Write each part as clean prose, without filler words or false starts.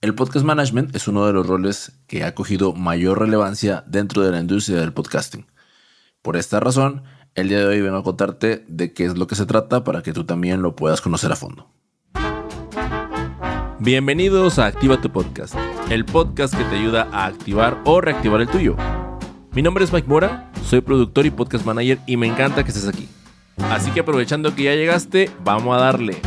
El podcast management es uno de los roles que ha cogido mayor relevancia dentro de la industria del podcasting. Por esta razón, el día de hoy vengo a contarte de qué es lo que se trata para que tú también lo puedas conocer a fondo. Bienvenidos a Activa tu Podcast, el podcast que te ayuda a activar o reactivar el tuyo. Mi nombre es Mike Mora, soy productor y podcast manager y me encanta que estés aquí. Así que aprovechando que ya llegaste, vamos a darle.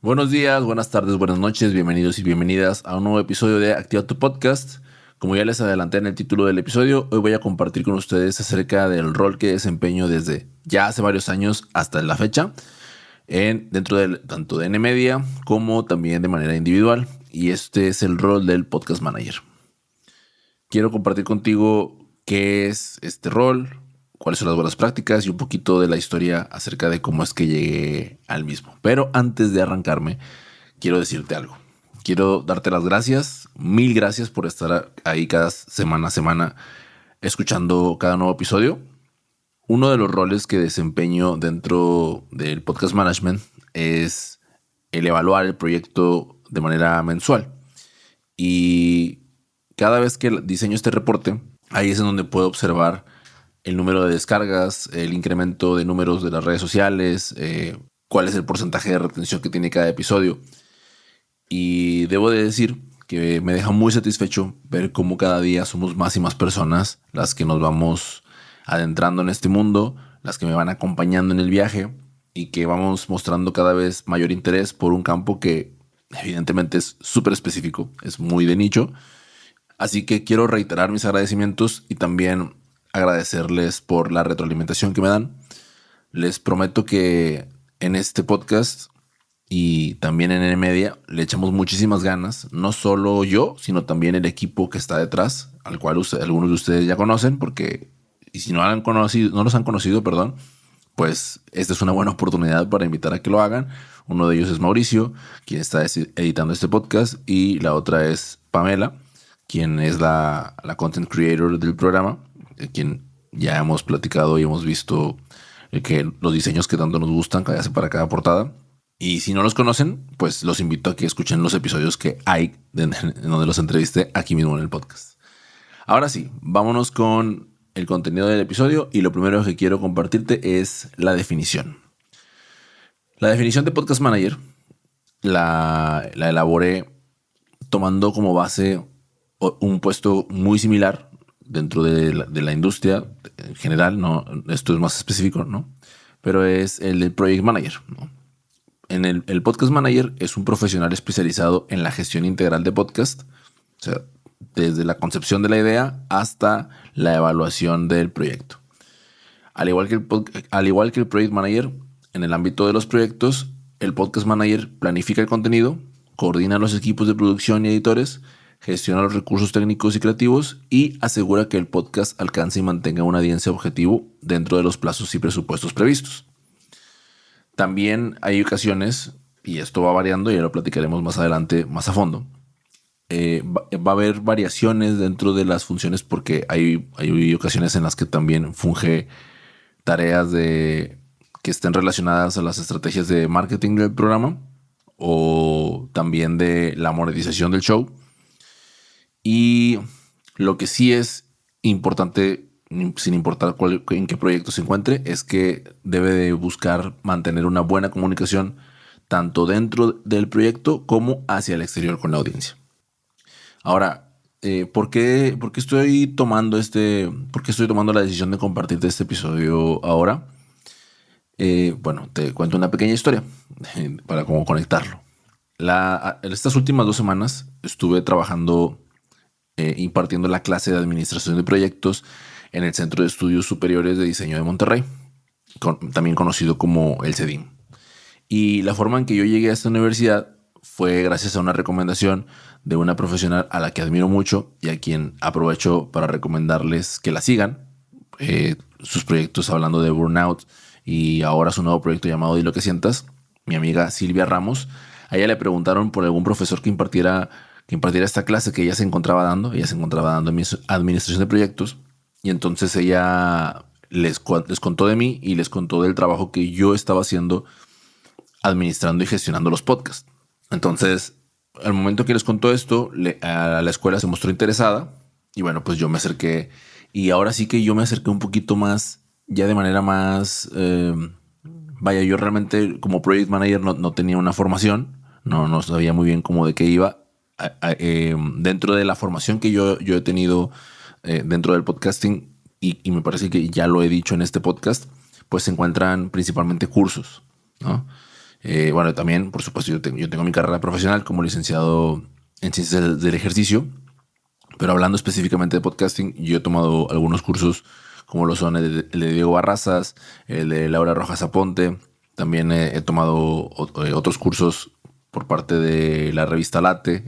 Buenos días, buenas tardes, buenas noches, bienvenidos y bienvenidas a un nuevo episodio de Activa tu Podcast. Como ya les adelanté en el título del episodio, hoy voy a compartir con ustedes acerca del rol que desempeño desde ya hace varios años hasta la fecha, dentro de tanto de N-Media como también de manera individual. Y este es el rol del Podcast Manager. Quiero compartir contigo qué es este rol, cuáles son las buenas prácticas y un poquito de la historia acerca de cómo es que llegué al mismo. Pero antes de arrancarme, quiero decirte algo. Quiero darte las gracias, mil gracias por estar ahí cada semana a semana escuchando cada nuevo episodio. Uno de los roles que desempeño dentro del podcast management es el evaluar el proyecto de manera mensual. Y cada vez que diseño este reporte, ahí es en donde puedo observar el número de descargas, el incremento de números de las redes sociales, cuál es el porcentaje de retención que tiene cada episodio. Y debo de decir que me deja muy satisfecho ver cómo cada día somos más y más personas las que nos vamos adentrando en este mundo, las que me van acompañando en el viaje y que vamos mostrando cada vez mayor interés por un campo que evidentemente es súper específico, es muy de nicho. Así que quiero reiterar mis agradecimientos y también agradecerles por la retroalimentación que me dan. Les prometo que en este podcast y también en N-Media le echamos muchísimas ganas, no solo yo, sino también el equipo que está detrás, al cual algunos de ustedes ya conocen, porque y si no los han conocido, pues esta es una buena oportunidad para invitar a que lo hagan. Uno de ellos es Mauricio, quien está editando este podcast, y la otra es Pamela, quien es la content creator del programa, quien ya hemos platicado y hemos visto que los diseños que tanto nos gustan que hace para cada portada. Y si no los conocen, pues los invito a que escuchen los episodios que hay en donde los entrevisté aquí mismo en el podcast. Ahora sí, vámonos con el contenido del episodio y lo primero que quiero compartirte es la definición. La definición de Podcast Manager la elaboré tomando como base un puesto muy similar dentro de la industria en general, no, esto es más específico, ¿no? Pero es el de Project Manager, ¿no? El Podcast Manager es un profesional especializado en la gestión integral de podcast, o sea, desde la concepción de la idea hasta la evaluación del proyecto. Al igual que el Project Manager, en el ámbito de los proyectos, el Podcast Manager planifica el contenido, coordina los equipos de producción y editores, gestiona los recursos técnicos y creativos y asegura que el podcast alcance y mantenga una audiencia objetivo dentro de los plazos y presupuestos previstos. También hay ocasiones, y esto va variando, ya lo platicaremos más adelante, más a fondo, va a haber variaciones dentro de las funciones porque hay ocasiones en las que también funge tareas que estén relacionadas a las estrategias de marketing del programa o también de la monetización del show. Y lo que sí es importante, sin importar en qué proyecto se encuentre, es que debe de buscar mantener una buena comunicación tanto dentro del proyecto como hacia el exterior con la audiencia. Ahora, ¿por qué estoy tomando la decisión de compartirte este episodio ahora? Bueno, te cuento una pequeña historia para cómo conectarlo. Estas últimas 2 semanas estuve trabajando impartiendo la clase de administración de proyectos en el Centro de Estudios Superiores de Diseño de Monterrey, también conocido como el CEDIM. Y la forma en que yo llegué a esta universidad fue gracias a una recomendación de una profesional a la que admiro mucho y a quien aprovecho para recomendarles que la sigan. Sus proyectos hablando de burnout y ahora su nuevo proyecto llamado Di lo que sientas. Mi amiga Silvia Ramos, a ella le preguntaron por algún profesor que impartiera esta clase que ella se encontraba dando. Ella se encontraba dando en administración de proyectos y entonces ella les contó de mí y les contó del trabajo que yo estaba haciendo administrando y gestionando los podcasts. Entonces al momento que les contó esto, a la escuela se mostró interesada y bueno, pues yo me acerqué y ahora sí que yo me acerqué un poquito más, ya de manera más, vaya, yo realmente como project manager no tenía una formación, no sabía muy bien cómo de qué iba. Dentro de la formación que yo he tenido dentro del podcasting, y me parece que ya lo he dicho en este podcast, pues se encuentran principalmente cursos, ¿no? Bueno, también, por supuesto, yo tengo mi carrera profesional como licenciado en ciencias del ejercicio, pero hablando específicamente de podcasting, yo he tomado algunos cursos como lo son el de Diego Barrazas, el de Laura Rojas Aponte. También he tomado otros cursos por parte de la revista Late.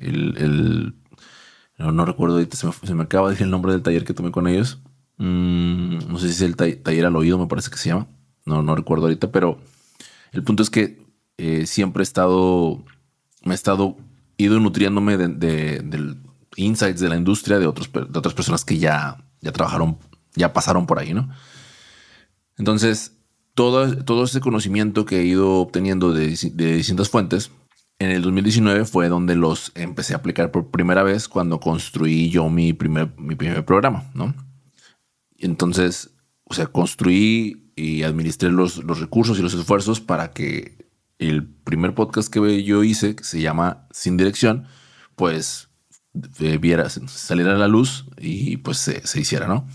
No recuerdo ahorita, se me acaba de decir el nombre del taller que tomé con ellos. No sé si es el taller al oído, me parece que se llama. No recuerdo ahorita, pero el punto es que siempre me he estado ido nutriéndome del insights de la industria de otras personas que ya trabajaron, ya pasaron por ahí, ¿no? Entonces, todo ese conocimiento que he ido obteniendo de distintas fuentes, en el 2019 fue donde los empecé a aplicar por primera vez cuando construí yo mi primer programa, ¿no? Entonces, o sea, construí y administré los recursos y los esfuerzos para que el primer podcast que yo hice, que se llama Sin Dirección, pues saliera a la luz y pues se hiciera, ¿no?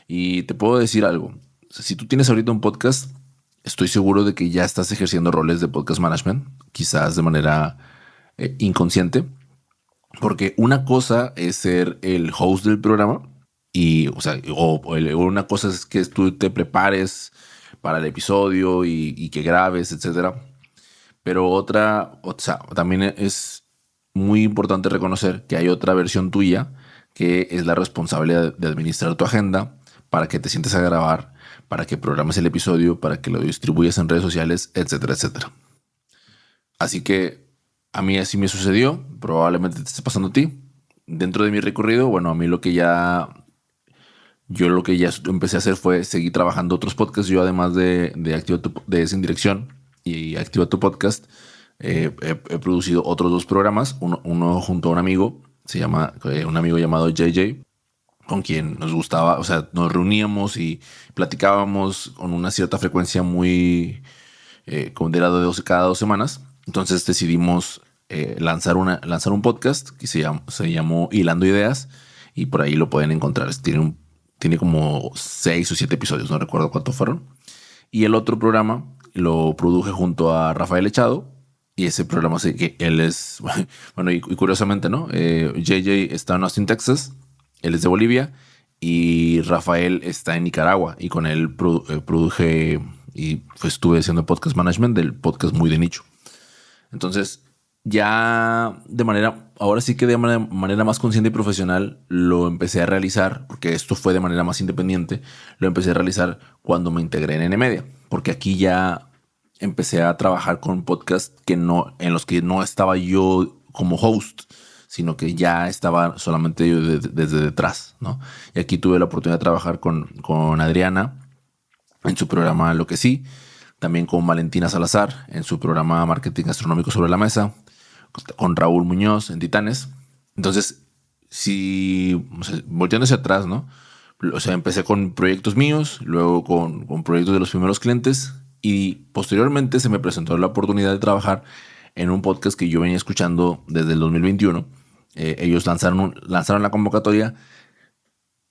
Y te puedo decir algo. O sea, si tú tienes ahorita un podcast, estoy seguro de que ya estás ejerciendo roles de podcast management, quizás de manera inconsciente, porque una cosa es ser el host del programa y, o sea, o una cosa es que tú te prepares para el episodio y que grabes, etcétera. Pero o sea, también es muy importante reconocer que hay otra versión tuya que es la responsable de administrar tu agenda para que te sientes a grabar, para que programes el episodio, para que lo distribuyas en redes sociales, etcétera, etcétera. Así que a mí así me sucedió, probablemente te esté pasando a ti. Dentro de mi recorrido, bueno, a mí lo que ya empecé a hacer fue seguir trabajando otros podcasts. Yo además de de Sin Dirección y Activa tu Podcast, he producido otros dos programas, uno junto a un amigo, un amigo llamado JJ, con quien nos gustaba, o sea, nos reuníamos y platicábamos con una cierta frecuencia muy como de cada 2 semanas. Entonces decidimos lanzar un podcast que se llamó Hilando Ideas y por ahí lo pueden encontrar. Tiene como 6 o 7 episodios, no recuerdo cuántos fueron. Y el otro programa lo produje junto a Rafael Echado. Y ese programa, sí, que él es, bueno, y curiosamente, ¿no? JJ está en Austin, Texas. Él es de Bolivia. Y Rafael está en Nicaragua. Y con él produje y pues estuve haciendo podcast management del podcast muy de nicho. Entonces, ahora sí que de manera más consciente y profesional lo empecé a realizar, porque esto fue de manera más independiente, lo empecé a realizar cuando me integré en N-Media, porque aquí ya empecé a trabajar con podcasts en los que no estaba yo como host, sino que ya estaba solamente yo desde detrás, ¿no? Y aquí tuve la oportunidad de trabajar con Adriana en su programa Lo que sí, también con Valentina Salazar en su programa Marketing Gastronómico sobre la Mesa, con Raúl Muñoz en Titanes. Entonces, si, o sea, volteando hacia atrás, ¿no? O sea, empecé con proyectos míos, luego con proyectos de los primeros clientes y posteriormente se me presentó la oportunidad de trabajar en un podcast que yo venía escuchando desde el 2021. Ellos lanzaron la convocatoria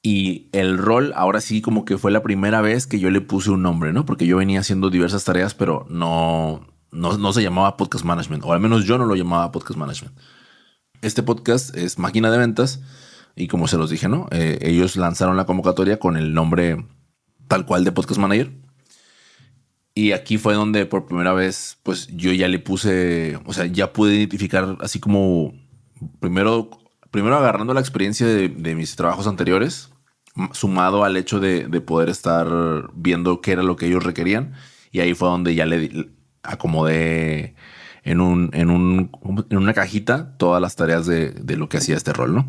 y el rol ahora sí como que fue la primera vez que yo le puse un nombre, ¿no? Porque yo venía haciendo diversas tareas, pero no se llamaba Podcast Management, o al menos yo no lo llamaba Podcast Management. Este podcast es Máquina de Ventas y como se los dije, ¿no? Ellos lanzaron la convocatoria con el nombre tal cual de Podcast Manager. Y aquí fue donde por primera vez, pues yo ya le puse, o sea, ya pude identificar así como primero agarrando la experiencia de mis trabajos anteriores, sumado al hecho de poder estar viendo qué era lo que ellos requerían. Y ahí fue donde ya le acomodé en una cajita todas las tareas de lo que hacía este rol, ¿no?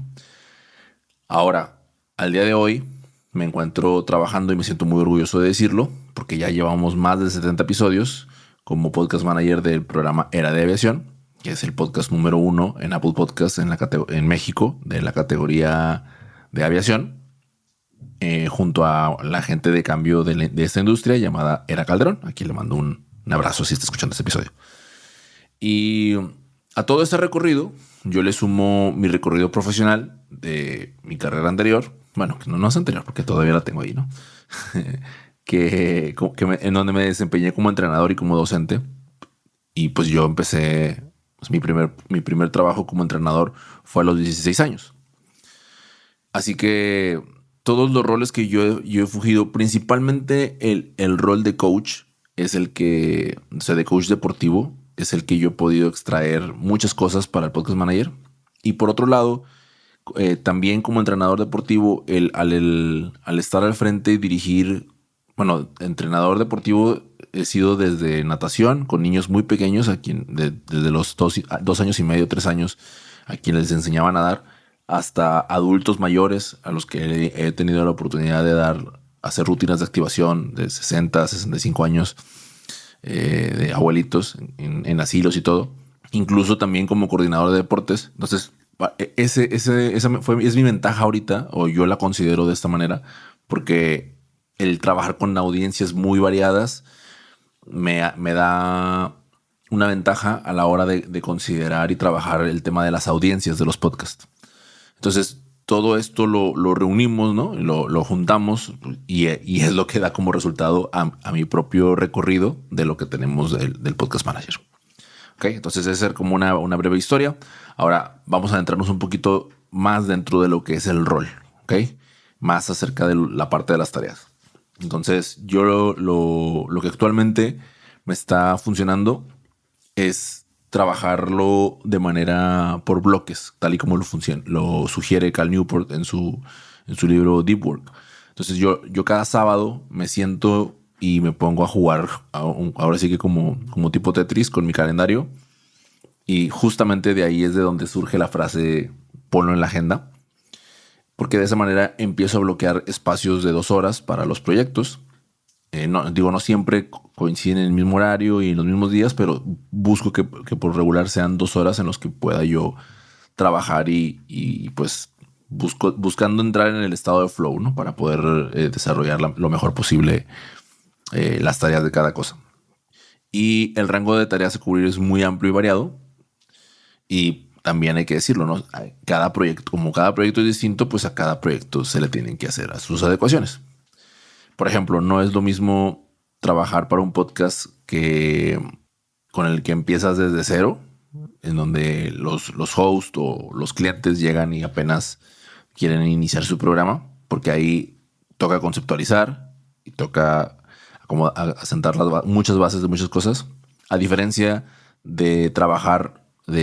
Ahora, al día de hoy, me encuentro trabajando y me siento muy orgulloso de decirlo, porque ya llevamos más de 70 episodios como podcast manager del programa Era de Aviación, que es el podcast número 1 en Apple Podcasts en México, de la categoría de aviación, junto a la gente de cambio de esta industria llamada Era Calderón. Aquí le mando un abrazo si está escuchando este episodio. Y a todo este recorrido, yo le sumo mi recorrido profesional de mi carrera anterior. Bueno, que no es anterior, porque todavía la tengo ahí, ¿no? En donde me desempeñé como entrenador y como docente. Y pues yo empecé, pues mi primer trabajo como entrenador fue a los 16 años. Así que todos los roles que yo he fungido, principalmente el rol de coach, es el que, o sea, de coach deportivo, es el que yo he podido extraer muchas cosas para el Podcast Manager. Y por otro lado, también como entrenador deportivo, al estar al frente y dirigir, bueno, entrenador deportivo he sido desde natación con niños muy pequeños, desde los 2 años y medio, 3 años, a quienes les enseñaba a nadar, hasta adultos mayores a los que he tenido la oportunidad de hacer rutinas de activación de 60, 65 años, de abuelitos en asilos y todo. Incluso también como coordinador de deportes. Entonces, es mi ventaja ahorita, o yo la considero de esta manera, porque el trabajar con audiencias muy variadas me da una ventaja a la hora de considerar y trabajar el tema de las audiencias de los podcasts. Entonces, todo esto lo reunimos, ¿no? Lo juntamos y es lo que da como resultado a mi propio recorrido de lo que tenemos del Podcast Manager. ¿Ok? Entonces, esa es como una breve historia. Ahora vamos a adentrarnos un poquito más dentro de lo que es el rol, ¿ok? Más acerca de la parte de las tareas. Entonces, yo lo que actualmente me está funcionando es trabajarlo de manera por bloques, tal y como lo sugiere Cal Newport en su libro Deep Work. Entonces yo cada sábado me siento y me pongo a jugar, ahora sí que como tipo Tetris, con mi calendario. Y justamente de ahí es de donde surge la frase ponlo en la agenda, porque de esa manera empiezo a bloquear espacios de 2 horas para los proyectos. No siempre coinciden en el mismo horario y en los mismos días, pero busco que por regular sean 2 horas en los que pueda yo trabajar y pues buscando entrar en el estado de flow, ¿no? Para poder desarrollar lo mejor posible las tareas de cada cosa. Y el rango de tareas a cubrir es muy amplio y variado. Y también hay que decirlo, ¿no? Como cada proyecto es distinto, pues a cada proyecto se le tienen que hacer a sus adecuaciones. Por ejemplo, no es lo mismo trabajar para un podcast con el que empiezas desde cero, en donde los hosts o los clientes llegan y apenas quieren iniciar su programa, porque ahí toca conceptualizar y toca como asentar muchas bases de muchas cosas, a diferencia de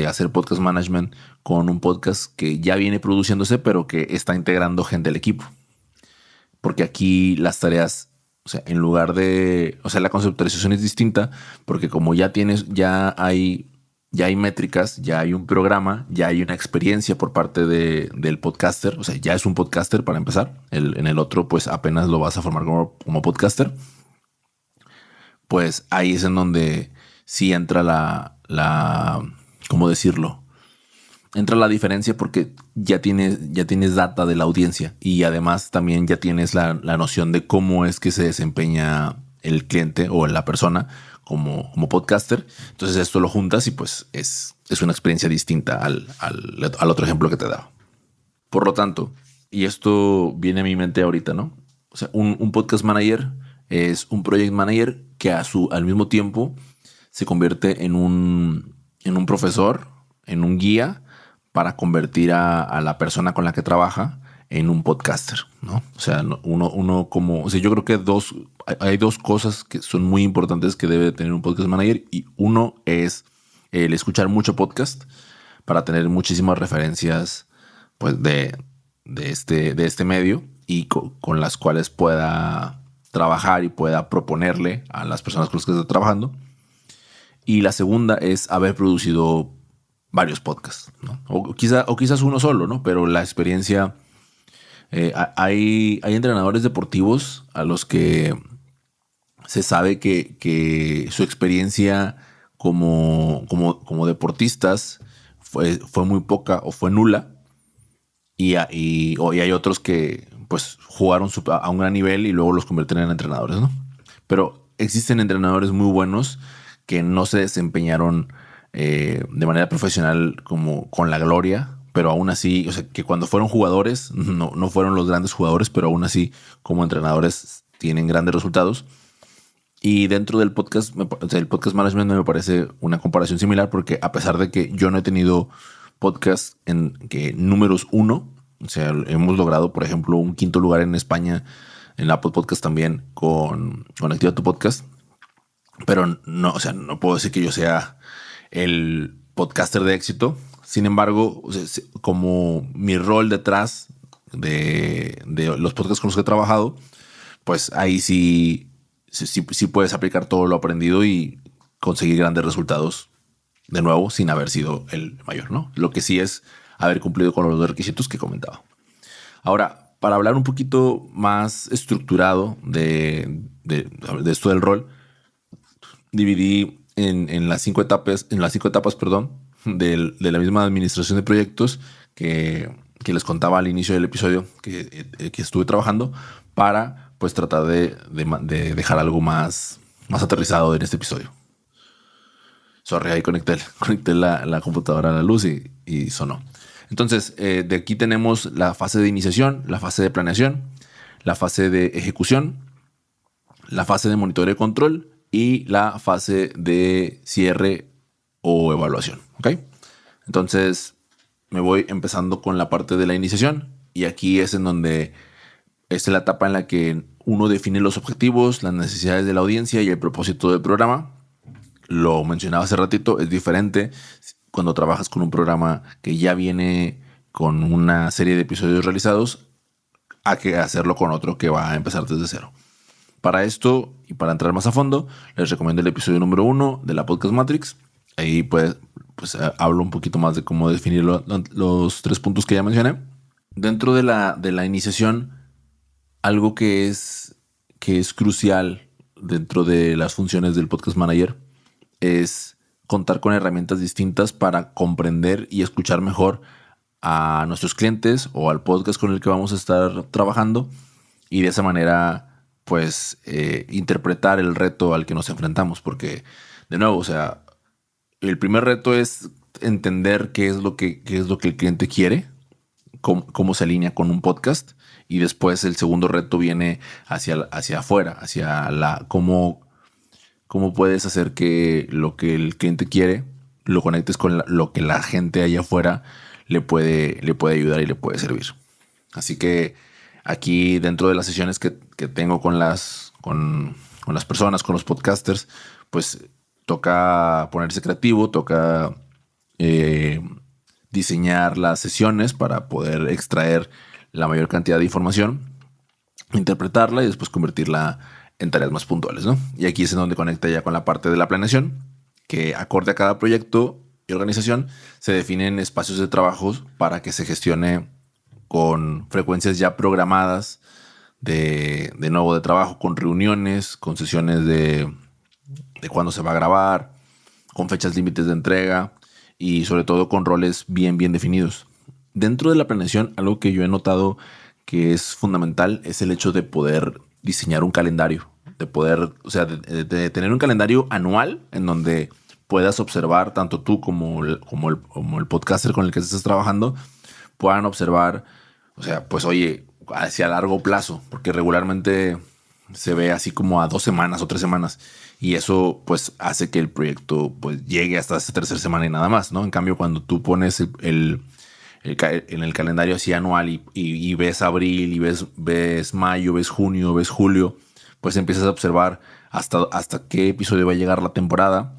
hacer podcast management con un podcast que ya viene produciéndose, pero que está integrando gente al equipo. Porque aquí las tareas, o sea, la conceptualización es distinta, porque como ya hay métricas, ya hay un programa, ya hay una experiencia por parte del podcaster, o sea, ya es un podcaster para empezar. En el otro, pues apenas lo vas a formar como podcaster. Pues ahí es en donde sí entra ¿cómo decirlo? Entra la diferencia porque ya tienes data de la audiencia y además también ya tienes la noción de cómo es que se desempeña el cliente o la persona como podcaster. Entonces esto lo juntas y pues es una experiencia distinta al otro ejemplo que te daba. Por lo tanto, y esto viene a mi mente ahorita, ¿no? O sea, un podcast manager es un project manager que al mismo tiempo se convierte en un profesor, en un guía, para convertir a la persona con la que trabaja en un podcaster, ¿no? O sea, yo creo que hay 2 cosas que son muy importantes que debe tener un podcast manager, y uno es el escuchar mucho podcast para tener muchísimas referencias, pues, de este medio y con las cuales pueda trabajar y pueda proponerle a las personas con las que está trabajando. Y la segunda es haber producido varios podcasts, ¿no? O quizás uno solo, ¿no? Pero la experiencia... hay entrenadores deportivos a los que se sabe que su experiencia como deportistas fue muy poca o fue nula. Y hay otros que pues jugaron a un gran nivel y luego los convierten en entrenadores, ¿no? Pero existen entrenadores muy buenos que no se desempeñaron de manera profesional como con la gloria, pero aún así, o sea, que cuando fueron jugadores no fueron los grandes jugadores, pero aún así como entrenadores tienen grandes resultados. Y dentro del podcast, o sea, el podcast management me parece una comparación similar porque a pesar de que yo no he tenido podcast en que números 1, o sea, hemos logrado, por ejemplo, un 5º lugar en España en Apple Podcast también con Activa tu Podcast, pero no, o sea, no puedo decir que yo sea el podcaster de éxito. Sin embargo, o sea, como mi rol detrás de los podcasts con los que he trabajado, pues ahí sí puedes aplicar todo lo aprendido y conseguir grandes resultados de nuevo sin haber sido el mayor, ¿no? Lo que sí es haber cumplido con los requisitos que comentaba. Ahora, para hablar un poquito más estructurado de esto del rol, dividí en las 5 etapas, perdón, de la misma administración de proyectos que les contaba al inicio del episodio que estuve trabajando para pues tratar de dejar algo más aterrizado en este episodio. Sorry, ahí conecté la computadora a la luz y sonó. Entonces, de aquí tenemos la fase de iniciación, la fase de planeación, la fase de ejecución, la fase de monitoreo y control y la fase de cierre o evaluación. ¿Ok? Entonces, me voy empezando con la parte de la iniciación y aquí es en donde es la etapa en la que uno define los objetivos, las necesidades de la audiencia y el propósito del programa. Lo mencionaba hace ratito, es diferente cuando trabajas con un programa que ya viene con una serie de episodios realizados a que hacerlo con otro que va a empezar desde cero. Para esto y para entrar más a fondo, les recomiendo el episodio número 1 de la Podcast Matrix. Ahí pues hablo un poquito más de cómo definir los 3 puntos que ya mencioné. Dentro de la iniciación, algo que es crucial dentro de las funciones del Podcast Manager es contar con herramientas distintas para comprender y escuchar mejor a nuestros clientes o al podcast con el que vamos a estar trabajando y de esa manera pues interpretar el reto al que nos enfrentamos, porque de nuevo, o sea, el primer reto es entender qué es lo que el cliente quiere, cómo se alinea con un podcast, y después el segundo reto viene hacia afuera, hacia cómo puedes hacer que lo que el cliente quiere lo conectes con lo que la gente allá afuera le puede ayudar y le puede servir. Así que aquí dentro de las sesiones que tengo con las personas, con los podcasters, pues toca ponerse creativo, toca diseñar las sesiones para poder extraer la mayor cantidad de información, interpretarla y después convertirla en tareas más puntuales, ¿no? Y aquí es en donde conecta ya con la parte de la planeación, que acorde a cada proyecto y organización se definen espacios de trabajo para que se gestione con frecuencias ya programadas de nuevo de trabajo, con reuniones, con sesiones de cuándo se va a grabar, con fechas límites de entrega y sobre todo con roles bien definidos. Dentro de la planeación, algo que yo he notado que es fundamental es el hecho de poder diseñar un calendario, de poder, o sea, de tener un calendario anual en donde puedas observar, tanto tú como el podcaster con el que estés trabajando, puedan observar, o sea, pues oye, hacia largo plazo, porque regularmente se ve así como a 2 semanas o 3 semanas, y eso pues hace que el proyecto pues llegue hasta esa 3.ª semana y nada más, ¿no? En cambio, cuando tú pones en el calendario así anual y ves abril y ves mayo, ves junio, ves julio, pues empiezas a observar hasta qué episodio va a llegar la temporada,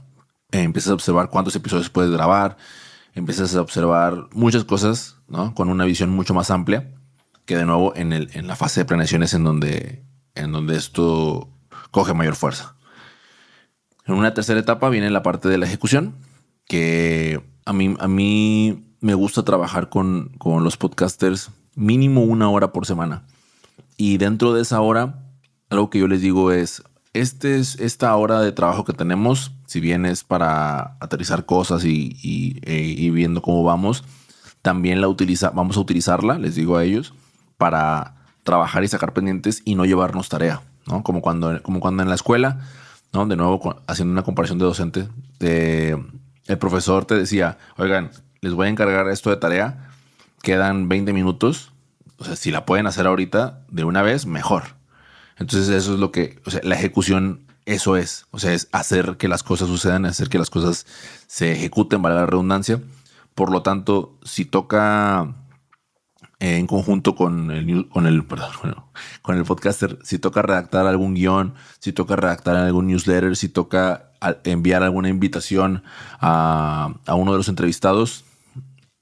empiezas a observar cuántos episodios puedes grabar, empiezas a observar muchas cosas, ¿no? Con una visión mucho más amplia, que de nuevo en la fase de planeación es en donde esto coge mayor fuerza. En una tercera etapa viene la parte de la ejecución, que a mí me gusta trabajar con los podcasters mínimo 1 hora por semana. Y dentro de esa hora, algo que yo les digo es, esta hora de trabajo que tenemos, si bien es para aterrizar cosas y viendo cómo vamos, también vamos a utilizarla, les digo a ellos, para trabajar y sacar pendientes y no llevarnos tarea, ¿no? Como cuando en la escuela, ¿no? De nuevo, haciendo una comparación de docente, el profesor te decía, oigan, les voy a encargar esto de tarea, quedan 20 minutos, o sea, si la pueden hacer ahorita de una vez, mejor. Entonces eso es lo que, o sea, la ejecución, eso es, o sea, es hacer que las cosas sucedan, hacer que las cosas se ejecuten, valga la redundancia. Por lo tanto, si toca en conjunto perdón, bueno, con el podcaster, si toca redactar algún guión, si toca redactar algún newsletter, si toca enviar alguna invitación a uno de los entrevistados,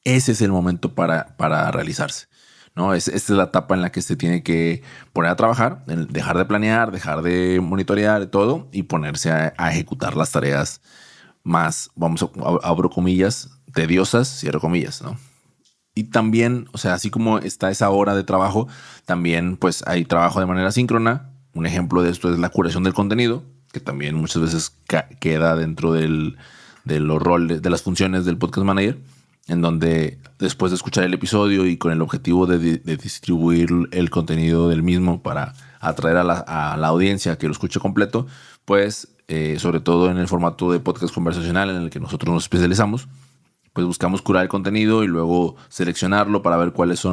ese es el momento para realizarse, ¿no? Esta es la etapa en la que se tiene que poner a trabajar, dejar de planear, dejar de monitorear y todo y ponerse a ejecutar las tareas más, abro comillas, tediosas, cierro comillas, ¿no? Y también, o sea, así como está esa hora de trabajo, también pues hay trabajo de manera síncrona. Un ejemplo de esto es la curación del contenido, que también muchas veces queda dentro de los roles, de las funciones del podcast manager, en donde después de escuchar el episodio y con el objetivo de distribuir el contenido del mismo para atraer a la audiencia que lo escuche completo, pues sobre todo en el formato de podcast conversacional en el que nosotros nos especializamos, pues buscamos curar el contenido y luego seleccionarlo para ver cuál es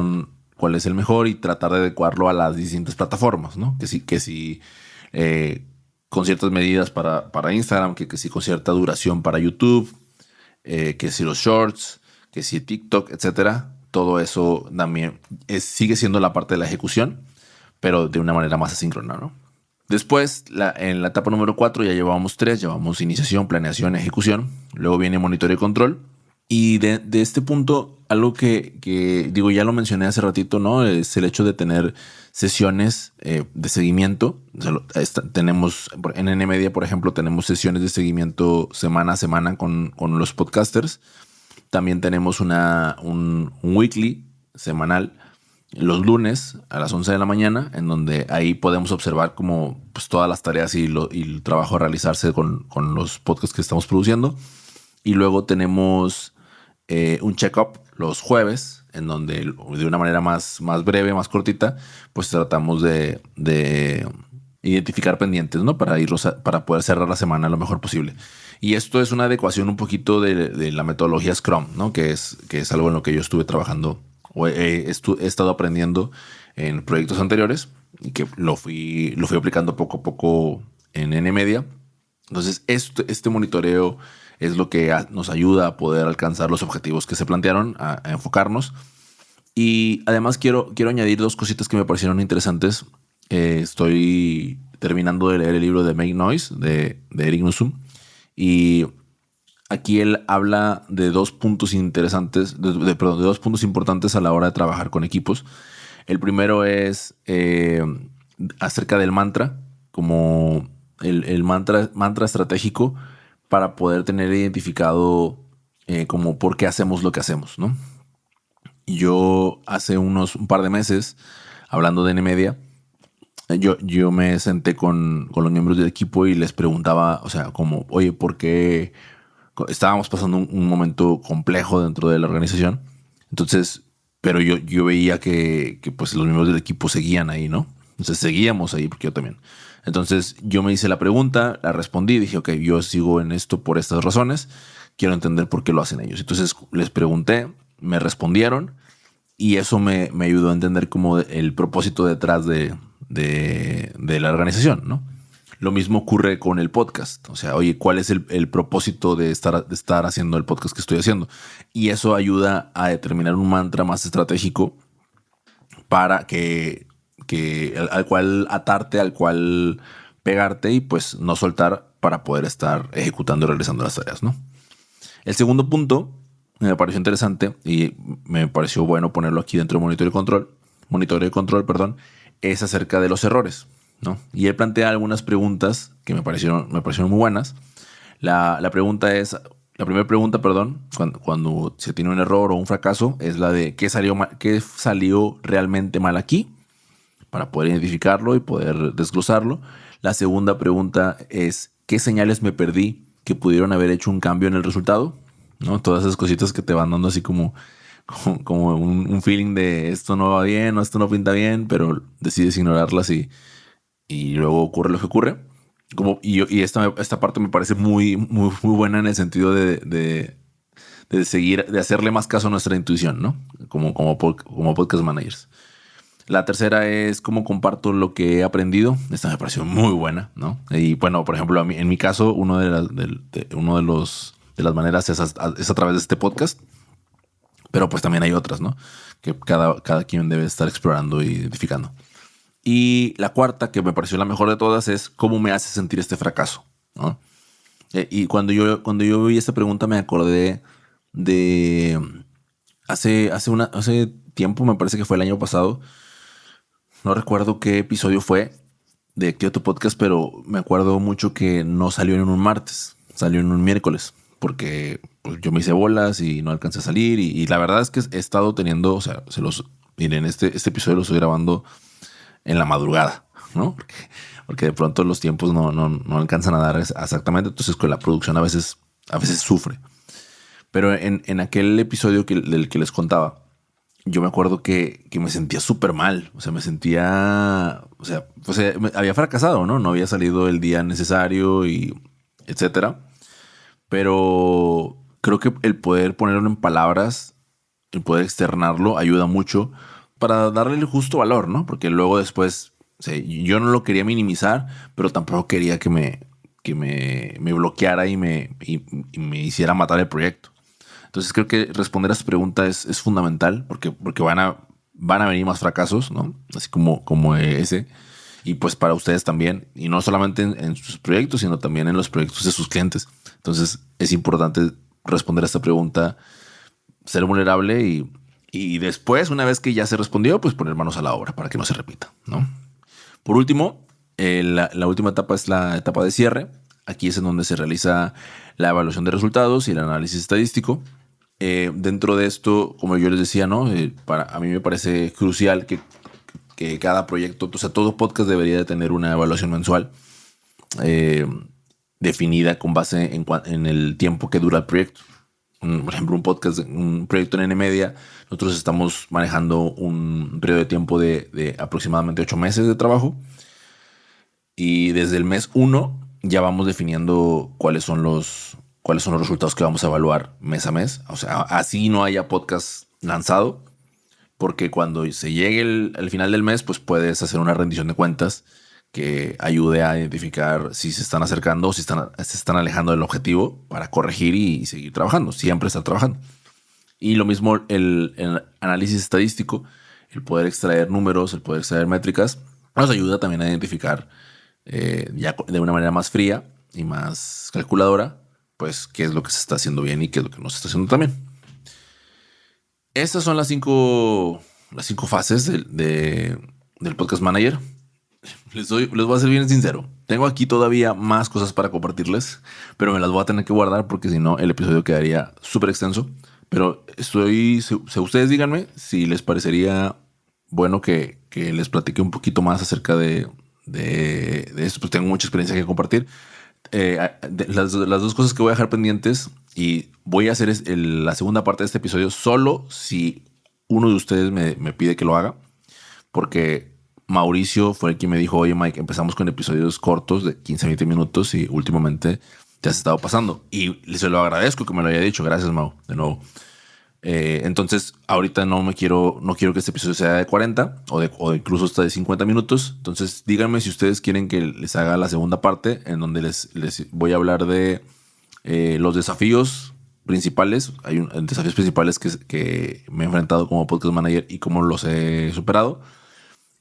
el mejor y tratar de adecuarlo a las distintas plataformas, ¿no? Que si con ciertas medidas para Instagram, que si con cierta duración para YouTube, que si los shorts, que si TikTok, etcétera. Todo eso también sigue siendo la parte de la ejecución, pero de una manera más asíncrona, ¿no? Después, en la etapa número 4 ya llevamos 3, llevamos iniciación, planeación, ejecución. Luego viene monitoreo y control. Y de este punto, algo que digo, ya lo mencioné hace ratito, ¿no? Es el hecho de tener sesiones de seguimiento. O sea, tenemos, en NMedia, por ejemplo, tenemos sesiones de seguimiento semana a semana con los podcasters. También tenemos un weekly semanal los lunes a las 11 de la mañana, en donde ahí podemos observar como pues, todas las tareas y el trabajo a realizarse con los podcasts que estamos produciendo. Y luego tenemos un check-up los jueves, en donde de una manera más breve, más cortita, pues tratamos de identificar pendientes, ¿no? Para poder cerrar la semana lo mejor posible. Y esto es una adecuación un poquito de la metodología Scrum, ¿no? Que es algo en lo que yo estuve trabajando o he estado aprendiendo en proyectos anteriores y que lo fui aplicando poco a poco en NMedia. Entonces, este monitoreo es lo que nos ayuda a poder alcanzar los objetivos que se plantearon, a enfocarnos. Y además quiero añadir dos cositas que me parecieron interesantes. Estoy terminando de leer el libro de Make Noise de Eric Nussum. Y aquí él habla de dos puntos interesantes, de dos puntos importantes a la hora de trabajar con equipos. El primero es acerca del mantra, como el mantra estratégico para poder tener identificado como por qué hacemos lo que hacemos, ¿no? Yo hace un par de meses, hablando de NMedia, yo me senté con los miembros del equipo y les preguntaba, o sea, como, oye, ¿por qué estábamos pasando un momento complejo dentro de la organización? Entonces, pero yo veía que pues los miembros del equipo seguían ahí, ¿no? Entonces seguíamos ahí, porque yo también. Entonces yo me hice la pregunta, la respondí, dije, ok, yo sigo en esto por estas razones, quiero entender por qué lo hacen ellos. Entonces les pregunté, me respondieron y eso me ayudó a entender como el propósito detrás de la organización, ¿no? Lo mismo ocurre con el podcast. O sea, oye, ¿cuál es el propósito de estar haciendo el podcast que estoy haciendo? Y eso ayuda a determinar un mantra más estratégico para al cual atarte, al cual pegarte y pues no soltar para poder estar ejecutando y realizando las tareas, ¿no? El segundo punto me pareció interesante y me pareció bueno ponerlo aquí dentro de monitoreo y control, perdón, es acerca de los errores, ¿no? Y él plantea algunas preguntas que me parecieron muy buenas. La primera pregunta, perdón, cuando se tiene un error o un fracaso, es la de qué salió realmente mal aquí, para poder identificarlo y poder desglosarlo. La segunda pregunta es, ¿qué señales me perdí que pudieron haber hecho un cambio en el resultado? ¿No? Todas esas cositas que te van dando así como un feeling de esto no va bien o esto no pinta bien, pero decides ignorarlas y luego ocurre lo que ocurre. Y esta parte me parece muy buena en el sentido de seguir, de hacerle más caso a nuestra intuición, ¿no? Como podcast managers. La tercera es cómo comparto lo que he aprendido. Esta me pareció muy buena, ¿no? Y bueno, por ejemplo, en mi caso, de las maneras es a través de este podcast. Pero pues también hay otras, ¿no? Que cada quien debe estar explorando e identificando. Y la cuarta, que me pareció la mejor de todas, es cómo me hace sentir este fracaso, ¿no? Y cuando yo vi esta pregunta me acordé de hace tiempo, me parece que fue el año pasado. No recuerdo qué episodio fue de qué otro podcast, pero me acuerdo mucho que no salió en un martes, salió en un miércoles, porque pues, yo me hice bolas y no alcancé a salir. Y la verdad es que he estado teniendo, o sea, miren, este episodio lo estoy grabando en la madrugada, ¿no? Porque de pronto los tiempos no alcanzan a dar exactamente, entonces con la producción a veces sufre. Pero en aquel episodio del que les contaba, yo me acuerdo que me sentía súper mal. O sea, había fracasado, ¿no? No había salido el día necesario y etcétera. Pero creo que el poder ponerlo en palabras, el poder externarlo, ayuda mucho para darle el justo valor, ¿no? Porque luego después, o sea, yo no lo quería minimizar, pero tampoco quería que me bloqueara y me hiciera matar el proyecto. Entonces creo que responder a esta pregunta es fundamental porque van a venir más fracasos, ¿no? Así como ese. Y pues para ustedes también. Y no solamente en sus proyectos, sino también en los proyectos de sus clientes. Entonces es importante responder a esta pregunta, ser vulnerable y después, una vez que ya se respondió, pues poner manos a la obra para que no se repita, ¿no? Por último, la última etapa es la etapa de cierre. Aquí es en donde se realiza la evaluación de resultados y el análisis estadístico. Dentro de esto, como yo les decía, ¿no? A mí me parece crucial que cada proyecto, o sea, todo podcast debería de tener una evaluación mensual definida con base en el tiempo que dura el proyecto. Por ejemplo, un proyecto en NMedia, nosotros estamos manejando un periodo de tiempo de aproximadamente 8 meses de trabajo. Y desde el mes 1 ya vamos definiendo cuáles son los resultados que vamos a evaluar mes a mes. O sea, así no haya podcast lanzado, porque cuando se llegue al final del mes, pues puedes hacer una rendición de cuentas que ayude a identificar si se están acercando o si se están alejando del objetivo para corregir y seguir trabajando, siempre estar trabajando. Y lo mismo el análisis estadístico, el poder extraer números, el poder extraer métricas, nos ayuda también a identificar ya de una manera más fría y más calculadora, pues qué es lo que se está haciendo bien y qué es lo que no se está haciendo también. Estas son las cinco fases del podcast manager. Les voy a ser bien sincero. Tengo aquí todavía más cosas para compartirles, pero me las voy a tener que guardar porque si no el episodio quedaría súper extenso. Pero ustedes díganme si les parecería bueno que les platique un poquito más acerca de esto. Pues tengo mucha experiencia que compartir. Las dos cosas que voy a dejar pendientes y voy a hacer la segunda parte de este episodio solo si uno de ustedes me pide que lo haga, porque Mauricio fue el que me dijo: oye Mike, empezamos con episodios cortos de 15-20 minutos y últimamente te has estado pasando, y se lo agradezco que me lo haya dicho. Gracias, Mau, de nuevo. Entonces ahorita no quiero que este episodio sea de 40 o incluso hasta de 50 minutos. Entonces díganme si ustedes quieren que les haga la segunda parte, en donde les voy a hablar de los desafíos principales. Hay desafíos principales que me he enfrentado como podcast manager y cómo los he superado.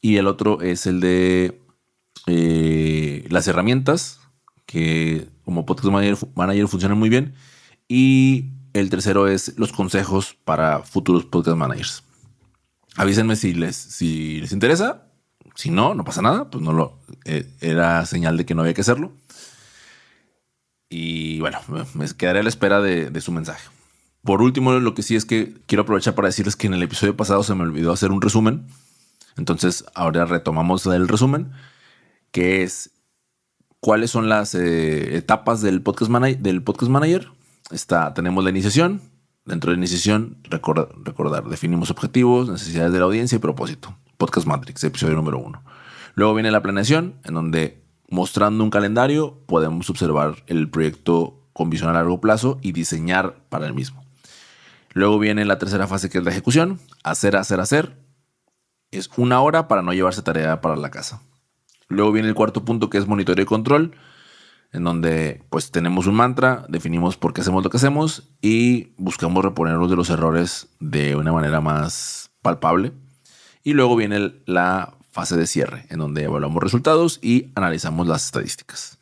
Y el otro es el de las herramientas que como podcast manager funcionan muy bien. Y el tercero es los consejos para futuros podcast managers. Avísenme si les interesa. Si no pasa nada. Pues era señal de que no había que hacerlo. Y bueno, me quedaré a la espera de su mensaje. Por último, lo que sí es que quiero aprovechar para decirles que en el episodio pasado se me olvidó hacer un resumen. Entonces ahora retomamos el resumen, que es ¿Cuáles son las etapas del podcast manager? Tenemos la iniciación. Dentro de la iniciación, recordar, definimos objetivos, necesidades de la audiencia y propósito. Podcast Matrix, episodio número 1. Luego viene la planeación, en donde mostrando un calendario podemos observar el proyecto con visión a largo plazo y diseñar para el mismo. Luego viene la tercera fase, que es la ejecución. Hacer. Es 1 hora para no llevarse tarea para la casa. Luego viene el cuarto punto, que es monitoreo y control, en donde pues tenemos un mantra, definimos por qué hacemos lo que hacemos y buscamos reponernos de los errores de una manera más palpable. Y luego viene la fase de cierre, en donde evaluamos resultados y analizamos las estadísticas.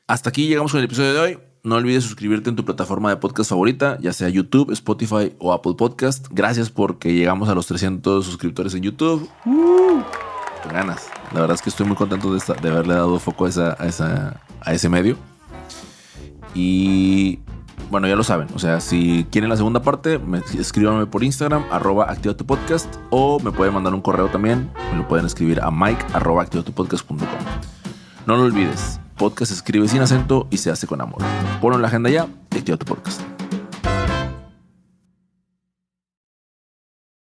Hasta aquí llegamos con el episodio de hoy. No olvides suscribirte en tu plataforma de podcast favorita, ya sea YouTube, Spotify o Apple Podcast. Gracias porque llegamos a los 300 suscriptores en YouTube. Con ganas. La verdad es que estoy muy contento de haberle dado foco a ese medio. Y bueno, ya lo saben. O sea, si quieren la segunda parte, escríbanme por Instagram, @activatupodcast, o me pueden mandar un correo también. Me lo pueden escribir a mike@activatupodcast.com. No lo olvides. Podcast se escribe sin acento y se hace con amor. Ponlo en la agenda ya. Activa tu podcast.